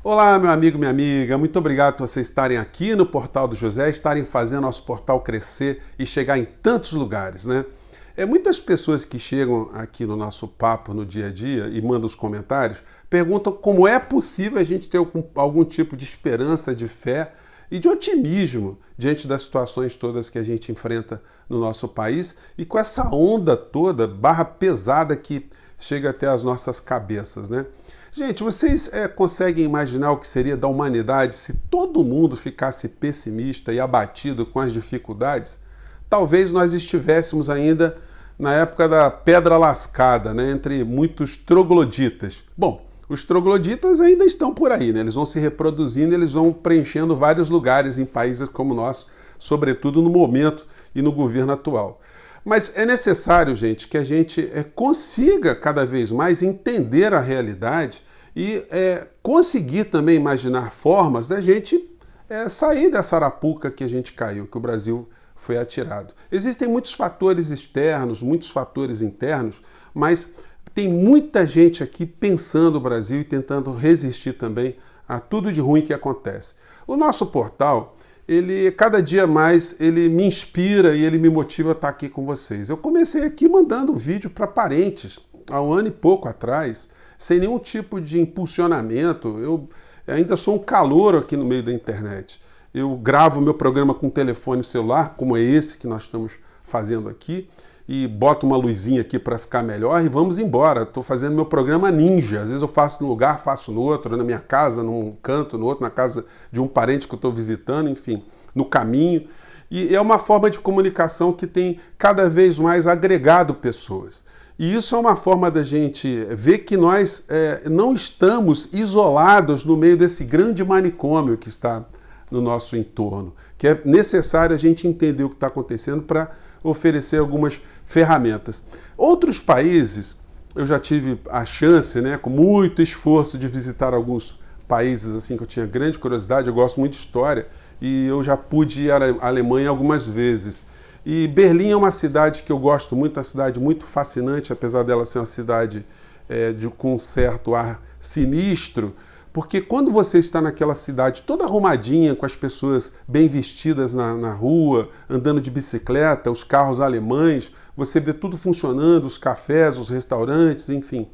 Olá, meu amigo, minha amiga, muito obrigado por vocês estarem aqui no Portal do José, estarem fazendo nosso portal crescer e chegar em tantos lugares, né? Muitas pessoas que chegam aqui no nosso papo no dia a dia e mandam os comentários perguntam como é possível a gente ter algum tipo de esperança, de fé e de otimismo diante das situações todas que a gente enfrenta no nosso país e com essa onda toda, barra pesada que chega até as nossas cabeças, né? Gente, vocês conseguem imaginar o que seria da humanidade se todo mundo ficasse pessimista e abatido com as dificuldades? Talvez nós estivéssemos ainda na época da pedra lascada, né, entre muitos trogloditas. Bom, os trogloditas ainda estão por aí, né? Eles vão se reproduzindo, eles vão preenchendo vários lugares em países como o nosso, sobretudo no momento e no governo atual. Mas é necessário, gente, que a gente consiga cada vez mais entender a realidade e conseguir também imaginar formas da gente sair dessa arapuca que a gente caiu, que o Brasil foi atirado. Existem muitos fatores externos, muitos fatores internos, mas tem muita gente aqui pensando o Brasil e tentando resistir também a tudo de ruim que acontece. O nosso portal, cada dia mais, ele me inspira e ele me motiva a estar aqui com vocês. Eu comecei aqui mandando um vídeo para parentes, há um ano e pouco atrás, sem nenhum tipo de impulsionamento. Eu ainda sou um calouro aqui no meio da internet. Eu gravo meu programa com um telefone celular, como é esse que nós estamos fazendo aqui, e boto uma luzinha aqui para ficar melhor e vamos embora. Estou fazendo meu programa ninja. Às vezes eu faço num lugar, faço no outro, na minha casa, num canto, no outro, na casa de um parente que eu estou visitando, enfim, no caminho. E é uma forma de comunicação que tem cada vez mais agregado pessoas. E isso é uma forma da gente ver que nós não estamos isolados no meio desse grande manicômio que está no nosso entorno, que é necessário a gente entender o que está acontecendo para oferecer algumas ferramentas. Outros países, eu já tive a chance, né, com muito esforço, de visitar alguns países assim que eu tinha grande curiosidade. Eu gosto muito de história e eu já pude ir à Alemanha algumas vezes. E Berlim é uma cidade que eu gosto muito, uma cidade muito fascinante, apesar dela ser uma cidade com um certo ar sinistro, porque quando você está naquela cidade toda arrumadinha, com as pessoas bem vestidas na rua, andando de bicicleta, os carros alemães, você vê tudo funcionando, os cafés, os restaurantes, enfim.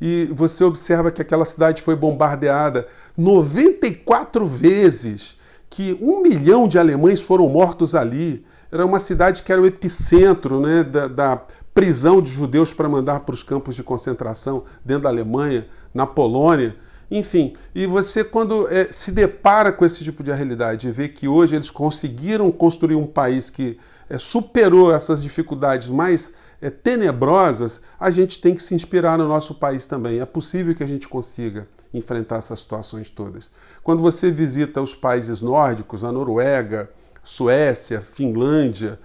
E você observa que aquela cidade foi bombardeada 94 vezes, que 1 milhão de alemães foram mortos ali. Era uma cidade que era o epicentro, né, da prisão de judeus para mandar para os campos de concentração dentro da Alemanha, na Polônia. Enfim, e você quando se depara com esse tipo de realidade e vê que hoje eles conseguiram construir um país que superou essas dificuldades mais tenebrosas, a gente tem que se inspirar no nosso país também. É possível que a gente consiga enfrentar essas situações todas. Quando você visita os países nórdicos, a Noruega, Suécia, Finlândia,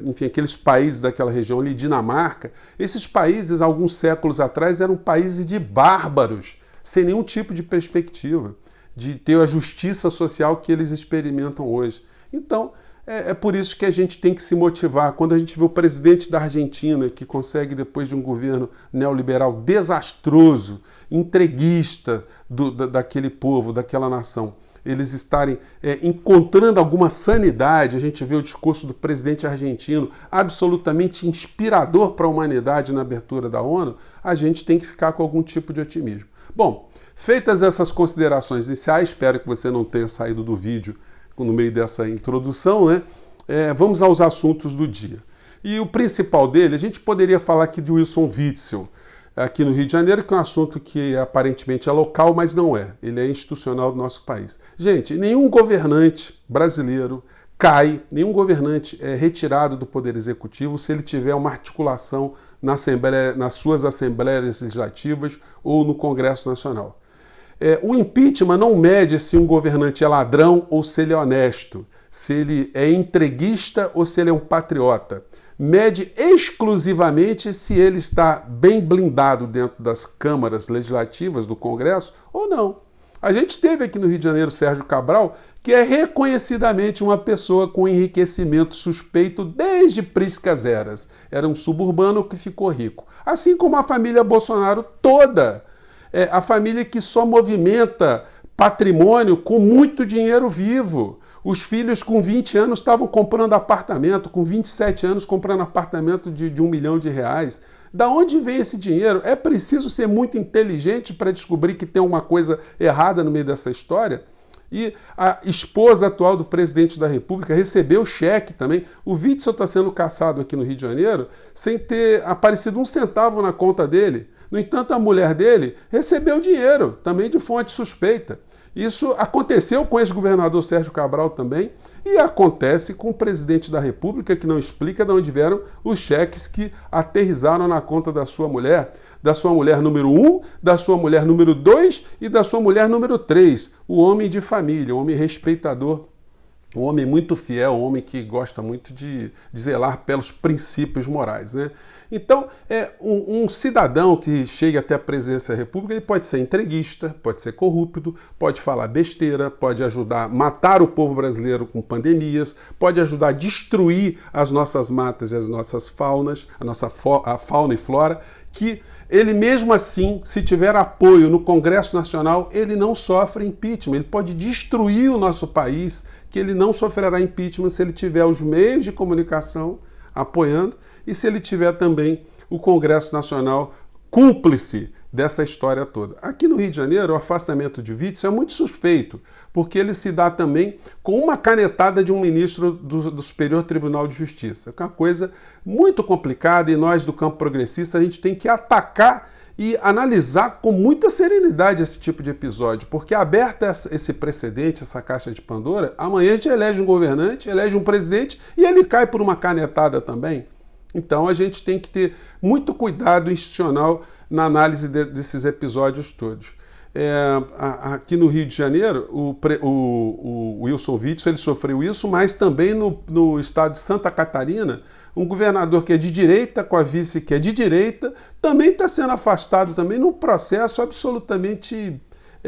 enfim, aqueles países daquela região ali, Dinamarca, esses países, alguns séculos atrás, eram países de bárbaros, sem nenhum tipo de perspectiva de ter a justiça social que eles experimentam hoje. Então, é por isso que a gente tem que se motivar. Quando a gente vê o presidente da Argentina, que consegue, depois de um governo neoliberal desastroso, entreguista daquele povo, daquela nação, eles estarem encontrando alguma sanidade. A gente vê o discurso do presidente argentino absolutamente inspirador para a humanidade na abertura da ONU, a gente tem que ficar com algum tipo de otimismo. Bom, feitas essas considerações iniciais, espero que você não tenha saído do vídeo no meio dessa introdução, né? Vamos aos assuntos do dia. E o principal dele, a gente poderia falar aqui de Wilson Witzel, aqui no Rio de Janeiro, que é um assunto que aparentemente é local, mas não é. Ele é institucional do nosso país. Gente, nenhum governante brasileiro cai, nenhum governante é retirado do Poder Executivo se ele tiver uma articulação nas suas assembleias legislativas ou no Congresso Nacional. O impeachment não mede se um governante é ladrão ou se ele é honesto, se ele é entreguista ou se ele é um patriota. Mede exclusivamente se ele está bem blindado dentro das câmaras legislativas do Congresso ou não. A gente teve aqui no Rio de Janeiro Sérgio Cabral, que é reconhecidamente uma pessoa com enriquecimento suspeito desde priscas eras. Era um suburbano que ficou rico. Assim como a família Bolsonaro toda. A família que só movimenta patrimônio com muito dinheiro vivo. Os filhos com 20 anos estavam comprando apartamento, com 27 anos comprando apartamento de R$1 milhão. Da onde vem esse dinheiro? É preciso ser muito inteligente para descobrir que tem uma coisa errada no meio dessa história. E a esposa atual do presidente da República recebeu cheque também. O Witzel está sendo caçado aqui no Rio de Janeiro sem ter aparecido um centavo na conta dele. No entanto, a mulher dele recebeu dinheiro, também de fonte suspeita. Isso aconteceu com o ex-governador Sérgio Cabral também e acontece com o presidente da República, que não explica de onde vieram os cheques que aterrizaram na conta da sua mulher número 1, da sua mulher número 2 e da sua mulher número 3. O homem de família, o homem respeitador, um homem muito fiel, um homem que gosta muito de zelar pelos princípios morais, né? Então, um cidadão que chega até a presidência da República, ele pode ser entreguista, pode ser corrupto, pode falar besteira, pode ajudar a matar o povo brasileiro com pandemias, pode ajudar a destruir as nossas matas e as nossas faunas, a fauna e flora, que ele mesmo assim, se tiver apoio no Congresso Nacional, ele não sofre impeachment. Ele pode destruir o nosso país, que ele não sofrerá impeachment se ele tiver os meios de comunicação apoiando e se ele tiver também o Congresso Nacional cúmplice dessa história toda. Aqui no Rio de Janeiro, o afastamento de Witzel é muito suspeito, porque ele se dá também com uma canetada de um ministro do Superior Tribunal de Justiça. É uma coisa muito complicada e nós do campo progressista a gente tem que atacar e analisar com muita serenidade esse tipo de episódio, porque aberta esse precedente, essa caixa de Pandora, amanhã a gente elege um governante, elege um presidente e ele cai por uma canetada também. Então a gente tem que ter muito cuidado institucional na análise desses episódios todos. Aqui no Rio de Janeiro, o Wilson Witzel ele sofreu isso, mas também no estado de Santa Catarina, um governador que é de direita, com a vice que é de direita, também está sendo afastado também num processo absolutamente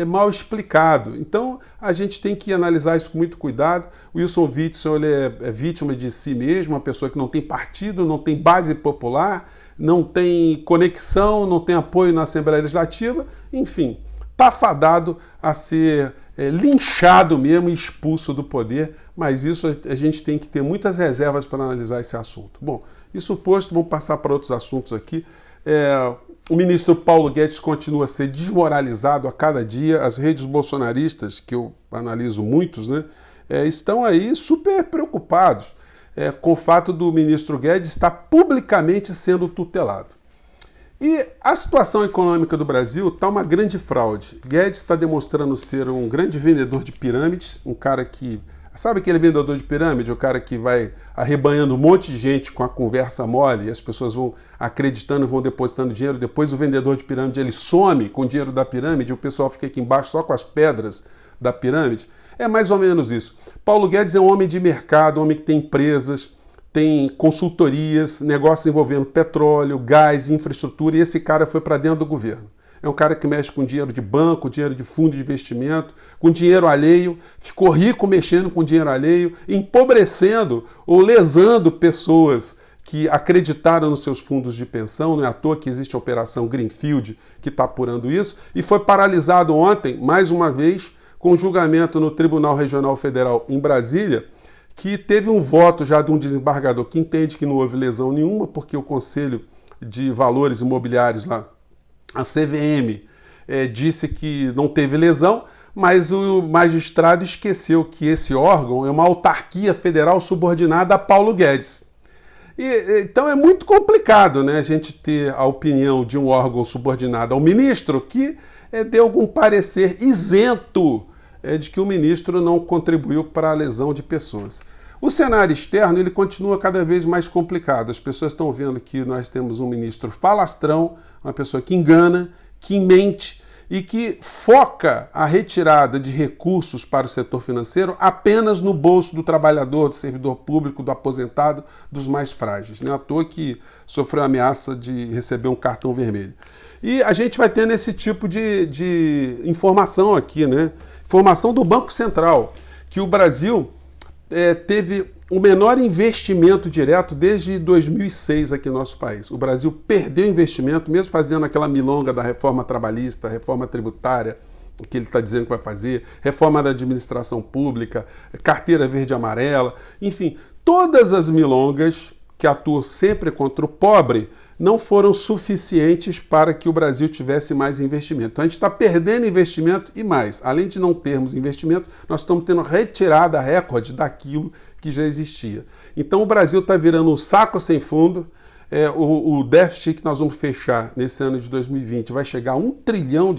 mal explicado. Então, a gente tem que analisar isso com muito cuidado. O Wilson Witzel ele é vítima de si mesmo, uma pessoa que não tem partido, não tem base popular, não tem conexão, não tem apoio na Assembleia Legislativa, enfim, está fadado a ser linchado mesmo e expulso do poder, mas isso a gente tem que ter muitas reservas para analisar esse assunto. Bom, isso posto, vamos passar para outros assuntos aqui. O ministro Paulo Guedes continua a ser desmoralizado a cada dia. As redes bolsonaristas, que eu analiso muitos, né, estão aí super preocupados com o fato do ministro Guedes estar publicamente sendo tutelado. E a situação econômica do Brasil está uma grande fraude. Guedes está demonstrando ser um grande vendedor de pirâmides, um cara que... Sabe aquele vendedor de pirâmide? O cara que vai arrebanhando um monte de gente com a conversa mole e as pessoas vão acreditando, vão depositando dinheiro. Depois o vendedor de pirâmide ele some com o dinheiro da pirâmide e o pessoal fica aqui embaixo só com as pedras da pirâmide. É mais ou menos isso. Paulo Guedes é um homem de mercado, um homem que tem empresas, tem consultorias, negócios envolvendo petróleo, gás, infraestrutura, e esse cara foi para dentro do governo. É um cara que mexe com dinheiro de banco, dinheiro de fundo de investimento, com dinheiro alheio, ficou rico mexendo com dinheiro alheio, empobrecendo ou lesando pessoas que acreditaram nos seus fundos de pensão. Não é à toa que existe a Operação Greenfield que está apurando isso, e foi paralisado ontem, mais uma vez, com um julgamento no Tribunal Regional Federal em Brasília, que teve um voto já de um desembargador que entende que não houve lesão nenhuma, porque o Conselho de Valores Imobiliários lá, a CVM, disse que não teve lesão, mas o magistrado esqueceu que esse órgão é uma autarquia federal subordinada a Paulo Guedes. Então é muito complicado, né, a gente ter a opinião de um órgão subordinado ao ministro que deu algum parecer isento de que o ministro não contribuiu para a lesão de pessoas. O cenário externo ele continua cada vez mais complicado. As pessoas estão vendo que nós temos um ministro falastrão, uma pessoa que engana, que mente e que foca a retirada de recursos para o setor financeiro apenas no bolso do trabalhador, do servidor público, do aposentado, dos mais frágeis. Não é à toa que sofreu a ameaça de receber um cartão vermelho. E a gente vai tendo esse tipo de informação aqui, né? Informação do Banco Central, que o Brasil teve o menor investimento direto desde 2006 aqui no nosso país. O Brasil perdeu investimento, mesmo fazendo aquela milonga da reforma trabalhista, reforma tributária, que ele está dizendo que vai fazer, reforma da administração pública, carteira verde e amarela, enfim, todas as milongas que atuam sempre contra o pobre não foram suficientes para que o Brasil tivesse mais investimento. Então a gente está perdendo investimento e mais. Além de não termos investimento, nós estamos tendo retirada recorde daquilo que já existia. Então o Brasil está virando um saco sem fundo. O déficit que nós vamos fechar nesse ano de 2020 vai chegar a R$1 trilhão.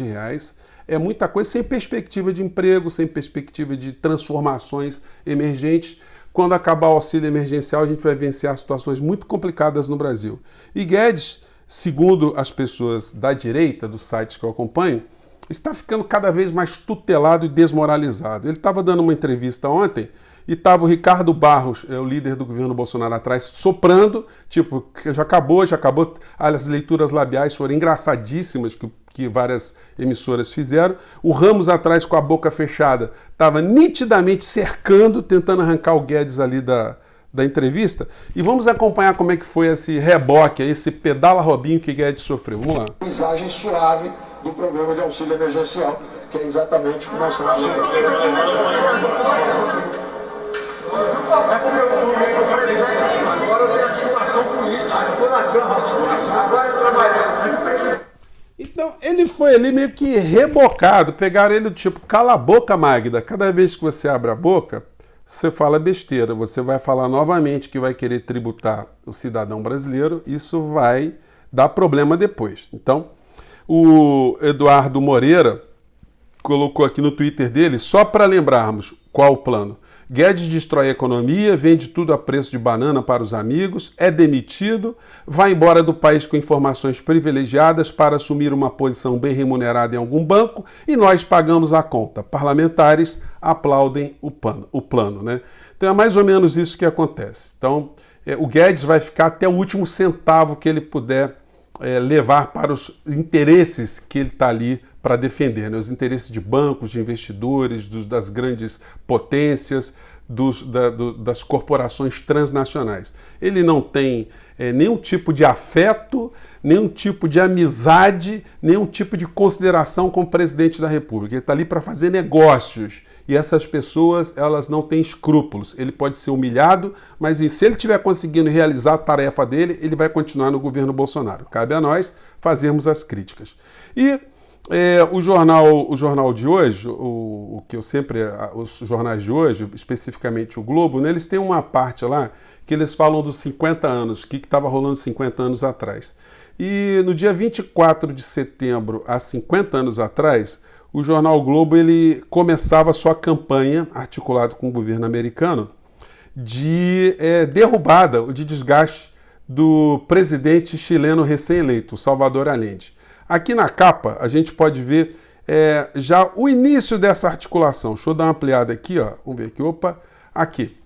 É muita coisa, sem perspectiva de emprego, sem perspectiva de transformações emergentes. Quando acabar o auxílio emergencial, a gente vai vencer situações muito complicadas no Brasil. E Guedes, segundo as pessoas da direita, dos sites que eu acompanho, está ficando cada vez mais tutelado e desmoralizado. Ele estava dando uma entrevista ontem e estava o Ricardo Barros, o líder do governo Bolsonaro, atrás, soprando, tipo, já acabou. As leituras labiais foram engraçadíssimas que várias emissoras fizeram. O Ramos atrás com a boca fechada estava nitidamente cercando, tentando arrancar o Guedes ali da entrevista. E vamos acompanhar como é que foi esse reboque, esse pedala-robinho que Guedes sofreu. Vamos lá. Mensagem suave do programa de auxílio emergencial, que é exatamente o que nós estamos fazendo. Agora tem articulação política, articulação. Agora eu trabalhando. Então, ele foi ali meio que rebocado, pegaram ele do tipo, cala a boca, Magda, cada vez que você abre a boca, você fala besteira, você vai falar novamente que vai querer tributar o cidadão brasileiro, isso vai dar problema depois. Então, o Eduardo Moreira colocou aqui no Twitter dele, só para lembrarmos qual o plano. Guedes destrói a economia, vende tudo a preço de banana para os amigos, é demitido, vai embora do país com informações privilegiadas para assumir uma posição bem remunerada em algum banco e nós pagamos a conta. Parlamentares aplaudem o plano, né? Então é mais ou menos isso que acontece. Então o Guedes vai ficar até o último centavo que ele puder levar para os interesses que ele está ali para defender, né? Os interesses de bancos, de investidores, das grandes potências, das corporações transnacionais. Ele não tem nenhum tipo de afeto, nenhum tipo de amizade, nenhum tipo de consideração com o presidente da República. Ele está ali para fazer negócios. E essas pessoas, elas não têm escrúpulos. Ele pode ser humilhado, mas se ele estiver conseguindo realizar a tarefa dele, ele vai continuar no governo Bolsonaro. Cabe a nós fazermos as críticas. E o jornal de hoje, os jornais de hoje, especificamente o Globo, né, eles têm uma parte lá que eles falam dos 50 anos, o que estava rolando 50 anos atrás. E no dia 24 de setembro, há 50 anos atrás, o jornal Globo ele começava a sua campanha, articulado com o governo americano, de derrubada, de desgaste do presidente chileno recém-eleito, Salvador Allende. Aqui na capa a gente pode ver já o início dessa articulação. Deixa eu dar uma ampliada aqui, ó. Vamos ver aqui. Opa, aqui.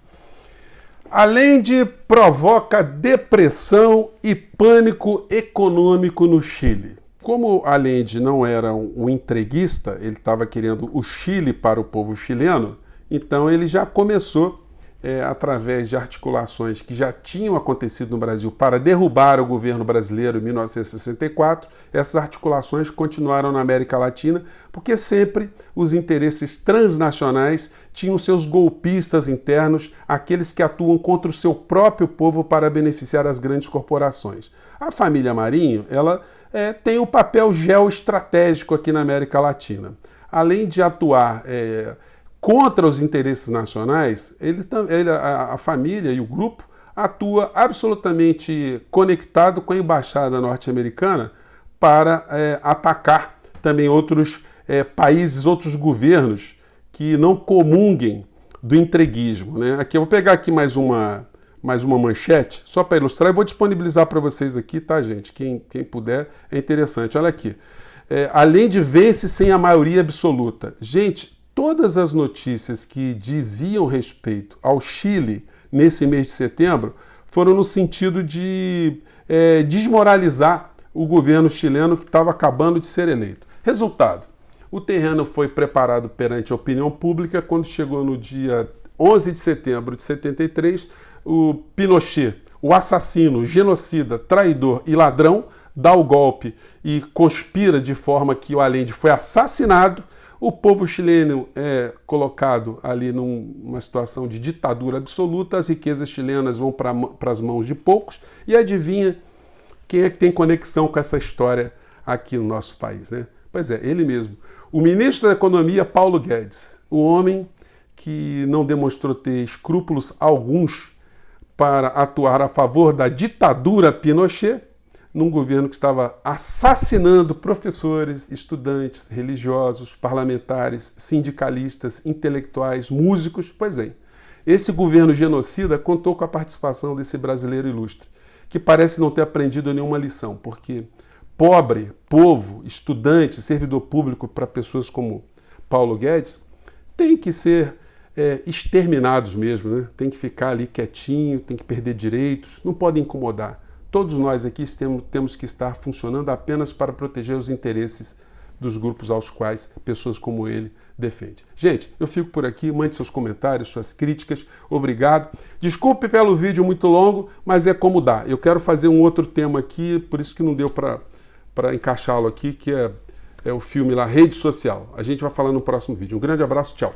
Allende provoca depressão e pânico econômico no Chile. Como Allende não era um entreguista, ele estava querendo o Chile para o povo chileno, então ele já começou, através de articulações que já tinham acontecido no Brasil para derrubar o governo brasileiro em 1964, essas articulações continuaram na América Latina, porque sempre os interesses transnacionais tinham seus golpistas internos, aqueles que atuam contra o seu próprio povo para beneficiar as grandes corporações. A família Marinho, ela tem um papel geoestratégico aqui na América Latina. Além de atuar contra os interesses nacionais, a família e o grupo atua absolutamente conectado com a embaixada norte-americana para atacar também outros países, outros governos que não comunguem do entreguismo, né? Aqui eu vou pegar aqui mais uma manchete, só para ilustrar, eu vou disponibilizar para vocês aqui, tá, gente? Quem puder, é interessante. Olha aqui. Allende vence sem a maioria absoluta. Gente, todas as notícias que diziam respeito ao Chile nesse mês de setembro foram no sentido de desmoralizar o governo chileno que estava acabando de ser eleito. Resultado, o terreno foi preparado perante a opinião pública quando chegou no dia 11 de setembro de 73, o Pinochet, o assassino, genocida, traidor e ladrão, dá o golpe e conspira de forma que o Allende foi assassinado. O povo chileno é colocado ali numa situação de ditadura absoluta, as riquezas chilenas vão para as mãos de poucos, e adivinha quem é que tem conexão com essa história aqui no nosso país, né? Pois é, ele mesmo. O ministro da Economia, Paulo Guedes, o homem que não demonstrou ter escrúpulos alguns para atuar a favor da ditadura Pinochet, num governo que estava assassinando professores, estudantes, religiosos, parlamentares, sindicalistas, intelectuais, músicos. Pois bem, esse governo genocida contou com a participação desse brasileiro ilustre, que parece não ter aprendido nenhuma lição, porque pobre, povo, estudante, servidor público para pessoas como Paulo Guedes tem que ser exterminados mesmo, né? Tem que ficar ali quietinho, tem que perder direitos, não pode incomodar. Todos nós aqui temos que estar funcionando apenas para proteger os interesses dos grupos aos quais pessoas como ele defendem. Gente, eu fico por aqui, mande seus comentários, suas críticas, obrigado. Desculpe pelo vídeo muito longo, mas é como dá. Eu quero fazer um outro tema aqui, por isso que não deu para encaixá-lo aqui, que é o filme lá, Rede Social. A gente vai falar no próximo vídeo. Um grande abraço, tchau.